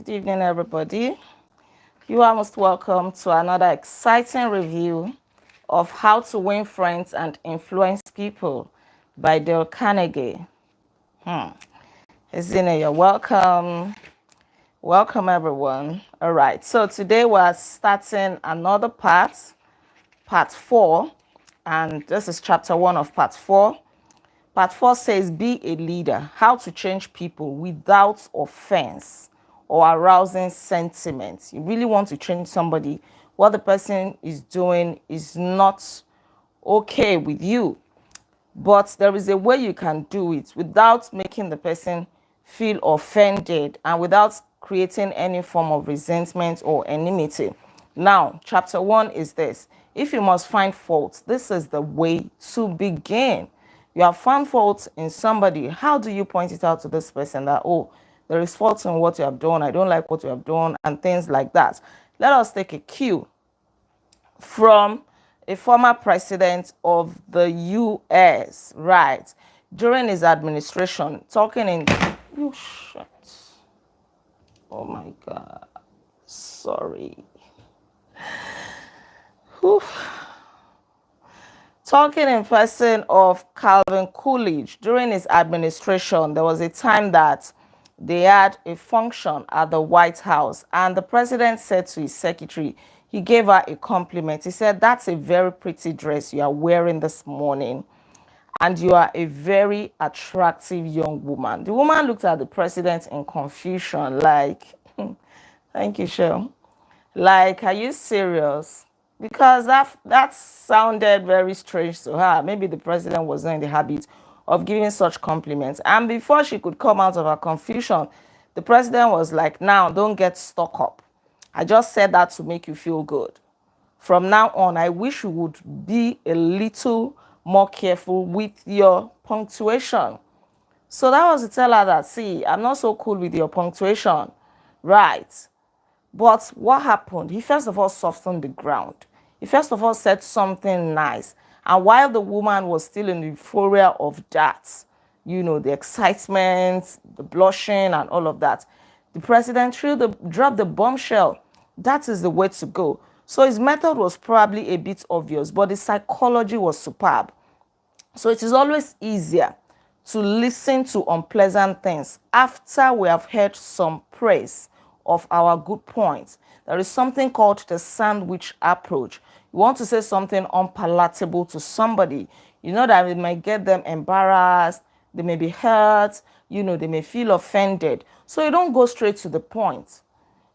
Good evening, everybody. You are most welcome to another exciting review of How to Win Friends and Influence People by Dale Carnegie. Zina, you're welcome. Welcome, everyone. All right, so today we're starting another part 4, and this is chapter 1 of part 4. Part 4 says, be a leader, how to change people without offense or arousing sentiment. You really want to change somebody. What the person is doing is not okay with you, but there is a way you can do it without making the person feel offended and without creating any form of resentment or enmity. Now, chapter 1 is this. If you must find fault, this is the way to begin. You have found fault in somebody. How do you point it out to this person that, oh, there is fault in what you have done, I don't like what you have done, and things like that? Let us take a cue from a former president of the US, right? During his administration, talking in, you shut. Oh my God, sorry. Whew. Talking in person of Calvin Coolidge, during his administration, there was a time that they had a function at the White House, and the president said to his secretary, he gave her a compliment. He said, that's a very pretty dress you are wearing this morning, and you are a very attractive young woman. The woman looked at the president in confusion, like, thank you, Shell. Like, are you serious? Because that sounded very strange to her. Maybe the president was not in the habit of giving such compliments. And before she could come out of her confusion, the president was like, now, don't get stuck up. I just said that to make you feel good. From now on, I wish you would be a little more careful with your punctuation. So that was to tell her that, see, I'm not so cool with your punctuation. Right. But what happened? He first of all softened the ground. He first of all said something nice. And while the woman was still in the euphoria of that, you know, the excitement, the blushing and all of that, the president dropped the bombshell. That is the way to go. So his method was probably a bit obvious, but the psychology was superb. So it is always easier to listen to unpleasant things after we have heard some praise of our good points. There is something called the sandwich approach. You want to say something unpalatable to somebody, you know that it might get them embarrassed, they may be hurt, you know, they may feel offended. So you don't go straight to the point.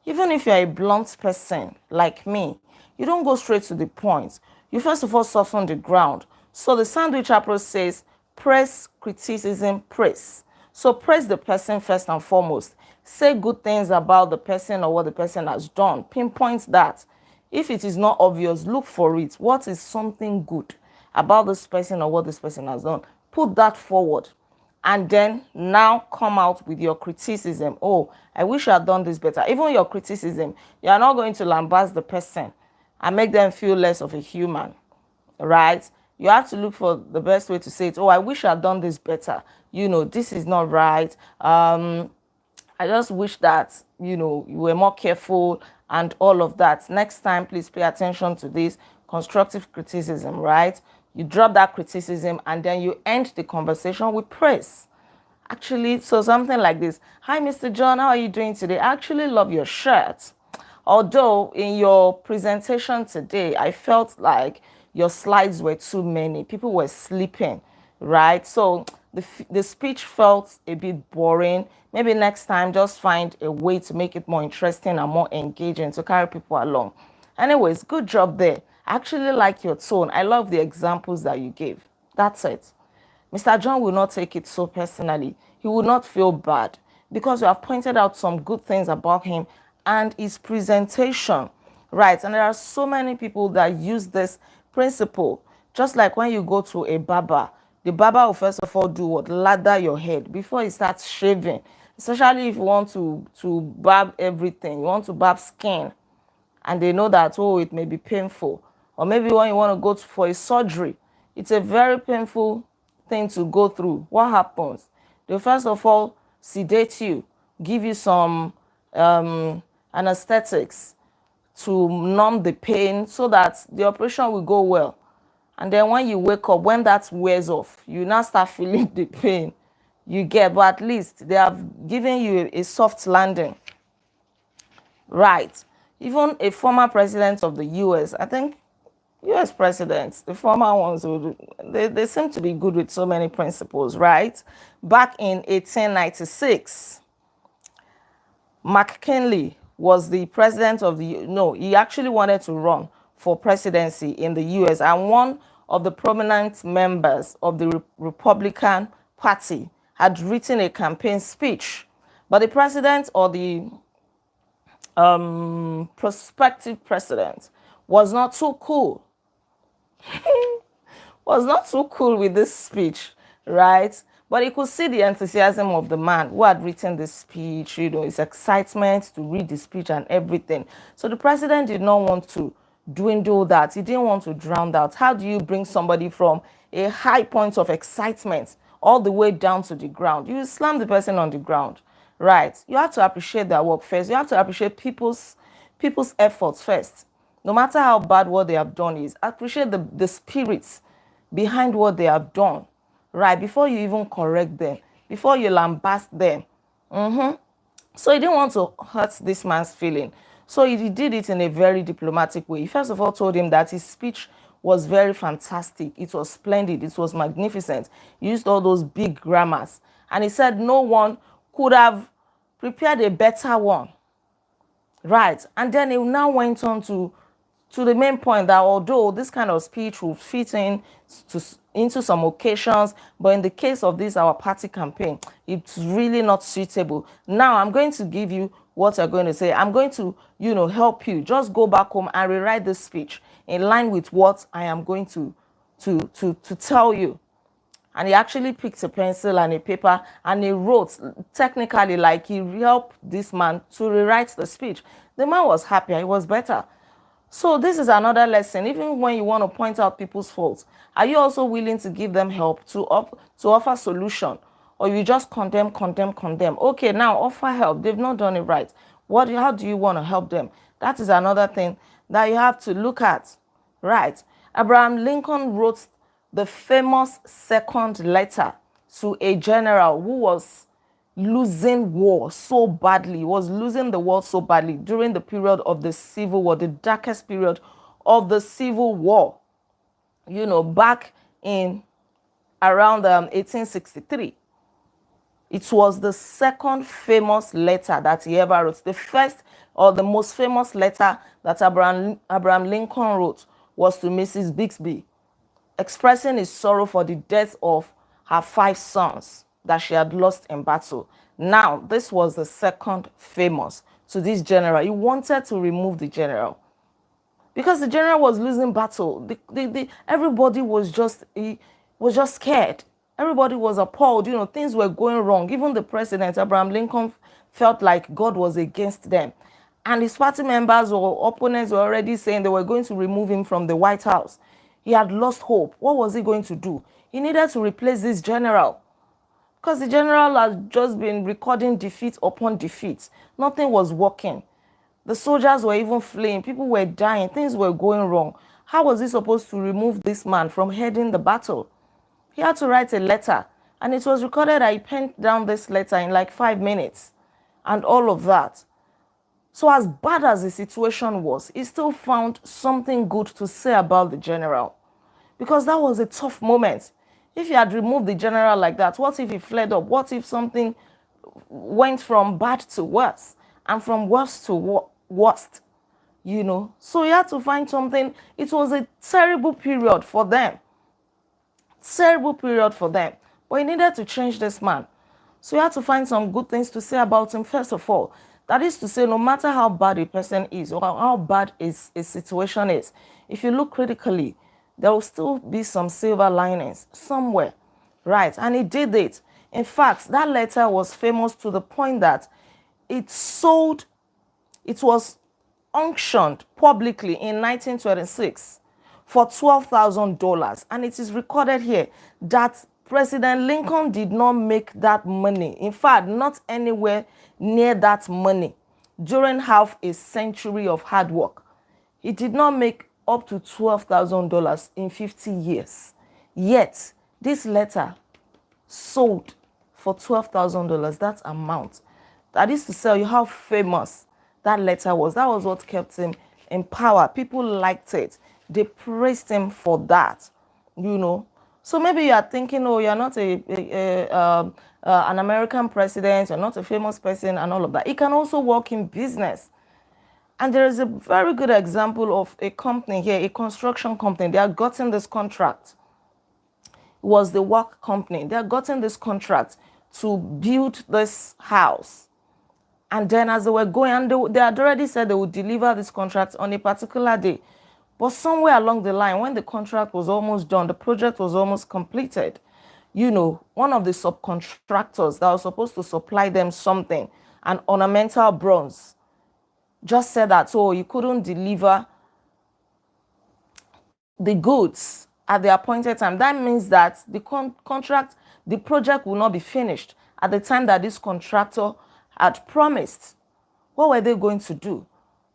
Even if you're a blunt person like me, you don't go straight to the point. You first of all soften the ground. So the sandwich approach says, praise, criticism, praise. So praise the person first and foremost. Say good things about the person or what the person has done. Pinpoint that. If it is not obvious, look for it. What is something good about this person or what this person has done? Put that forward. And then now come out with your criticism. Oh, I wish I had done this better. Even your criticism, you are not going to lambast the person and make them feel less of a human, right? You have to look for the best way to say it. Oh, I wish I had done this better. You know, this is not right. I just wish that, you know, you were more careful and all of that. Next time, please pay attention to this constructive criticism, right? You drop that criticism and then you end the conversation with praise. Actually, so something like this. Hi, Mr. John, how are you doing today? I actually love your shirt. Although in your presentation today, I felt like your slides were too many. People were sleeping, right? So the speech felt a bit boring. Maybe next time, just find a way to make it more interesting and more engaging to carry people along. Anyways, good job there. I actually like your tone. I love the examples that you gave. That's it. Mr. John will not take it so personally. He will not feel bad because you have pointed out some good things about him and his presentation, right? And there are so many people that use this principle. Just like when you go to a barber, the barber will first of all do what? Lather your head before he starts shaving. Especially if you want to barb everything, you want to barb skin, and they know that, oh, it may be painful. Or maybe when you want to go for a surgery, it's a very painful thing to go through. What happens? They first of all sedate you, give you some anesthetics to numb the pain so that the operation will go well. And then when you wake up, when that wears off, you now start feeling the pain you get, but at least they have given you a soft landing. Right. Even a former president of the US, I think US presidents, the former ones, they seem to be good with so many principles, right? Back in 1896, McKinley was the president of the, no, he actually wanted to run for presidency in the US, and one of the prominent members of the Republican Party had written a campaign speech, but the president, or the prospective president, was not too cool. Was not too cool with this speech, right? But he could see the enthusiasm of the man who had written the speech, you know, his excitement to read the speech and everything. So the president did not want to dwindle that. He didn't want to drown out. How do you bring somebody from a high point of excitement all the way down to the ground? You slam the person on the ground, right? You have to appreciate their work first. You have to appreciate people's efforts first. No matter how bad what they have done is, appreciate the spirits behind what they have done, right? Before you even correct them, before you lambast them. So he didn't want to hurt this man's feeling. So he did it in a very diplomatic way. He first of all told him that his speech was very fantastic. It was splendid. It was magnificent. He used all those big grammars. And he said no one could have prepared a better one. Right. And then he now went on to the main point that although this kind of speech will fit into some occasions, but in the case of this, our party campaign, it's really not suitable. Now, I'm going to give you what you're going to say. I'm going to, help you. Just go back home and rewrite this speech in line with what I am going to tell you. And he actually picked a pencil and a paper and he wrote, technically, like he helped this man to rewrite the speech. The man was happier. It was better. So this is another lesson. Even when you want to point out people's faults, are you also willing to give them help, to offer solution? Or you just condemn? Okay, now offer help. They've not done it right. How do you want to help them? That is another thing that you have to look at. Right. Abraham Lincoln wrote the famous second letter to a general who was losing war so badly, was losing the war so badly during the period of the Civil War, the darkest period of the Civil War, back in around 1863. It was the second famous letter that he ever wrote. The first or the most famous letter that Abraham Lincoln wrote was to Mrs. Bixby, expressing his sorrow for the death of her 5 sons that she had lost in battle. Now, this was the second famous to this general. He wanted to remove the general because the general was losing battle. Everybody was just scared. Everybody was appalled. Things were going wrong. Even the president, Abraham Lincoln, felt like God was against them. And his party members or opponents were already saying they were going to remove him from the White House. He had lost hope. What was he going to do? He needed to replace this general, because the general had just been recording defeat upon defeat. Nothing was working. The soldiers were even fleeing. People were dying. Things were going wrong. How was he supposed to remove this man from heading the battle? He had to write a letter, and it was recorded that he penned down this letter in like 5 minutes and all of that. So as bad as the situation was, he still found something good to say about the general, because that was a tough moment. If you had removed the general like that, what if he fled up? What if something went from bad to worse and from worse to worst? So you had to find something. It was a terrible period for them. Terrible period for them. But he needed to change this man. So you had to find some good things to say about him, first of all. That is to say, no matter how bad a person is or how bad a situation is, if you look critically, there will still be some silver linings somewhere, right? And he did it. In fact, that letter was famous to the point that it was auctioned publicly in 1926 for $12,000. And it is recorded here that President Lincoln did not make that money. In fact, not anywhere near that money. during half a century of hard work. He did not make up to $12,000 in 50 years. Yet, this letter sold for $12,000. That amount. That is to tell you how famous that letter was. That was what kept him in power. People liked it. They praised him for that, you know. So maybe you are thinking, oh, you're not an American president, you're not a famous person and all of that. It can also work in business. And there is a very good example of a company here, a construction company. They have gotten this contract. It was the work company. They have gotten this contract to build this house. And then as they were going, and they had already said they would deliver this contract on a particular day. But somewhere along the line, when the contract was almost done, the project was almost completed, you know, one of the subcontractors that was supposed to supply them something, an ornamental bronze, just said that, oh, you couldn't deliver the goods at the appointed time. That means that the contract, the project will not be finished at the time that this contractor had promised. What were they going to do?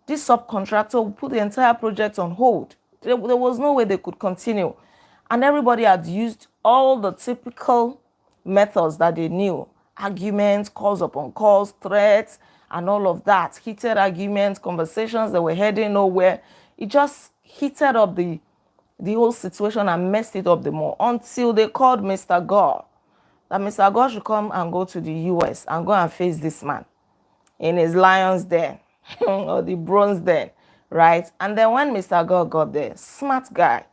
This subcontractor would put the entire project on hold. There was no way they could continue. And everybody had used all the typical methods that they knew. Arguments, calls upon calls, threats, and all of that. Heated arguments, conversations that were heading nowhere. It just heated up the whole situation and messed it up the more until they called Mr. Gore. That Mr. Gore should come and go to the US and go and face this man in his lion's den or the bronze den, right? And then when Mr. Gore got there, smart guy,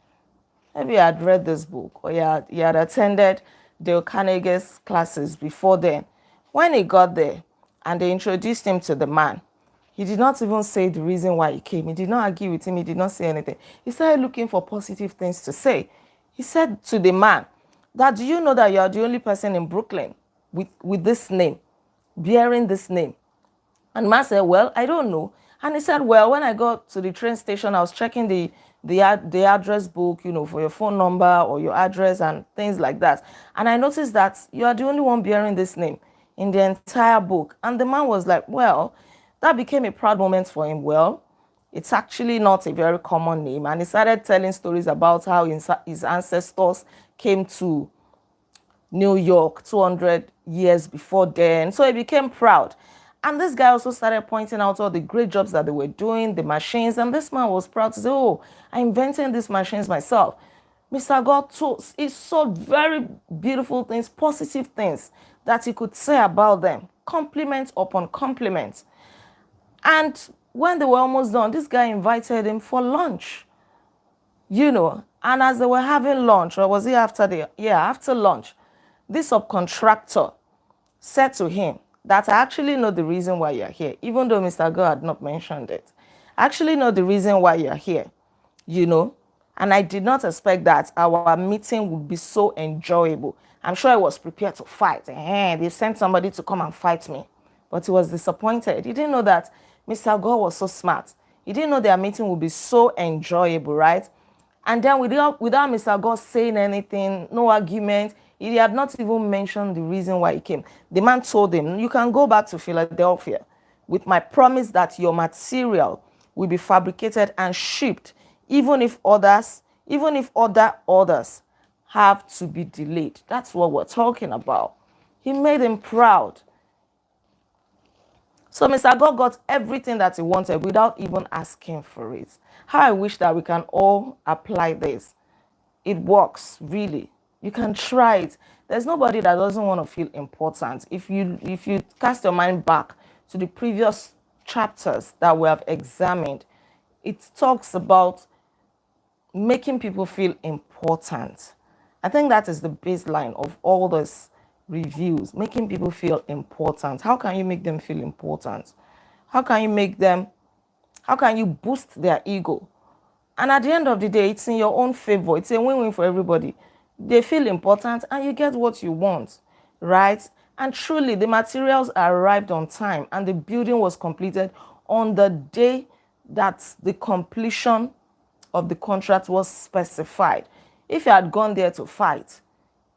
maybe he had read this book or he had attended Dale Carnegie's classes before then. When he got there and they introduced him to the man, he did not even say the reason why he came. He did not argue with him. He did not say anything. He started looking for positive things to say. He said to the man, that do you know that you are the only person in Brooklyn with this name, bearing this name? And the man said, well, I don't know. And he said, well, when I got to the train station, I was checking the address book, you know, for your phone number or your address and things like that. And I noticed that you are the only one bearing this name in the entire book. And the man was like, well, that became a proud moment for him. Well, it's actually not a very common name. And he started telling stories about how his ancestors came to New York 200 years before then. So he became proud. And this guy also started pointing out all the great jobs that they were doing, the machines. And this man was proud to say, oh, I invented these machines myself. Mr. God he saw very beautiful things, positive things that he could say about them. Compliment upon compliment. And when they were almost done, this guy invited him for lunch. You know, and as they were having lunch, or was it after lunch, this subcontractor said to him that I actually know the reason why you're here, even though Mr. Gore had not mentioned it. I actually know the reason why you're here, you know, and I did not expect that our meeting would be so enjoyable. I'm sure I was prepared to fight. They sent somebody to come and fight me, but he was disappointed. He didn't know that Mr. Gore was so smart. He didn't know their meeting would be so enjoyable, right? And then without Mr. Gore saying anything, no argument, he had not even mentioned the reason why he came. The man told him, you can go back to Philadelphia with my promise that your material will be fabricated and shipped, even if other orders have to be delayed. That's what we're talking about. He made him proud. So Mr. Gore got everything that he wanted without even asking for it. How I wish that we can all apply this. It works, really. You can try it. There's nobody that doesn't want to feel important. If you cast your mind back to the previous chapters that we have examined, it talks about making people feel important. I think that is the baseline of all these reviews, making people feel important. How can you make them feel important? How can you boost their ego? And at the end of the day, it's in your own favor. It's a win-win for everybody. They feel important and you get what you want, right? And truly, the materials arrived on time and the building was completed on the day that the completion of the contract was specified. If he had gone there to fight,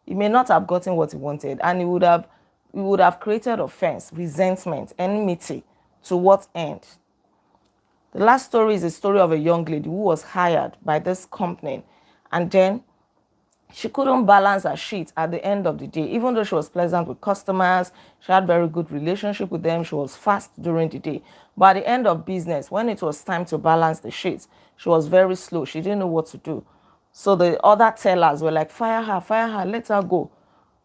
he may not have gotten what he wanted, and he would have created offense, resentment, enmity To what end? The last story is a story of a young lady who was hired by this company, and then she couldn't balance her sheet at the end of the day. Even though she was pleasant with customers, she had very good relationship with them, she was fast during the day. But at the end of business, when it was time to balance the sheet, she was very slow. She didn't know what to do. So the other tellers were like, fire her, let her go.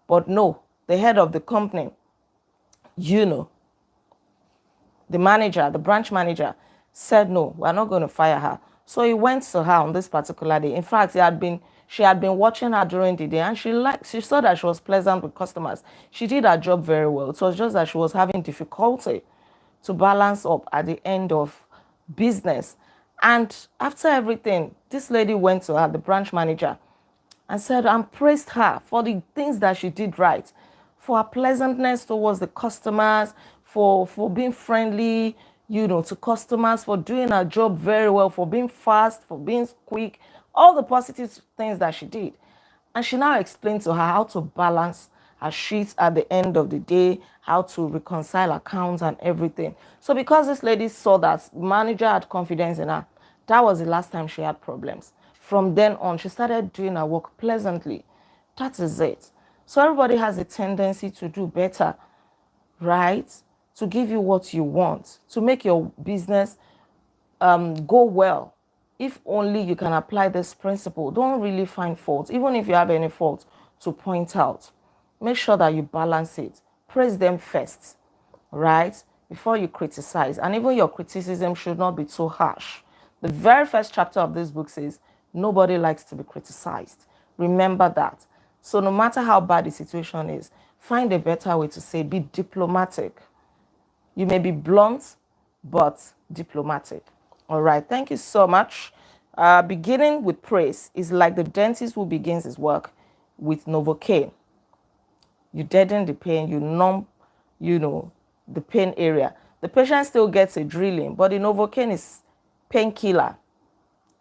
But no, the head of the company, you know, the manager, the branch manager, said, no, we're not going to fire her. So he went to her on this particular day. In fact, she had been watching her during the day, and she saw that she was pleasant with customers. She did her job very well. It was just that she was having difficulty to balance up at the end of business. And after everything, this lady went to her, the branch manager, and said and praised her for the things that she did right, for her pleasantness towards the customers, for being friendly, to customers, for doing her job very well, for being fast, for being quick, all the positive things that she did. And she now explained to her how to balance her sheets at the end of the day, how to reconcile accounts and everything. So because this lady saw that manager had confidence in her, that was the last time she had problems. From then on, she started doing her work pleasantly. That is it. So everybody has a tendency to do better, right? To give you what you want, to make your business go well. If only you can apply this principle. Don't really find fault. Even if you have any fault to point out, make sure that you balance it. Praise them first, right? Before you criticize. And even your criticism should not be too harsh. The very first chapter of this book says, nobody likes to be criticized. Remember that. So no matter how bad the situation is, find a better way to say, be diplomatic. You may be blunt, but diplomatic. All right, thank you so much. Beginning with praise is like the dentist who begins his work with Novocaine. You deaden the pain, you numb, the pain area. The patient still gets a drilling, but the Novocaine is painkiller.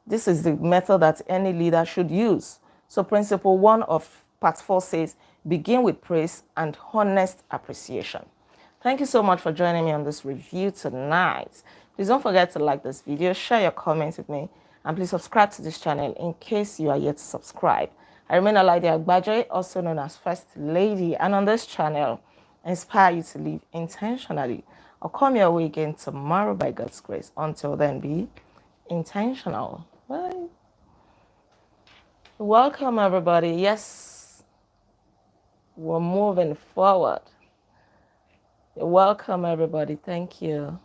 This is the method that any leader should use. So principle 1 of part 4 says, begin with praise and honest appreciation. Thank you so much for joining me on this review tonight. Please don't forget to like this video, share your comments with me, and please subscribe to this channel in case you are yet to subscribe. I remain Olaide Agbaje, also known as First Lady, and on this channel, I inspire you to live intentionally. I'll come your way again tomorrow by God's grace. Until then, be intentional. Bye. Welcome, everybody. Yes, we're moving forward. Welcome, everybody. Thank you.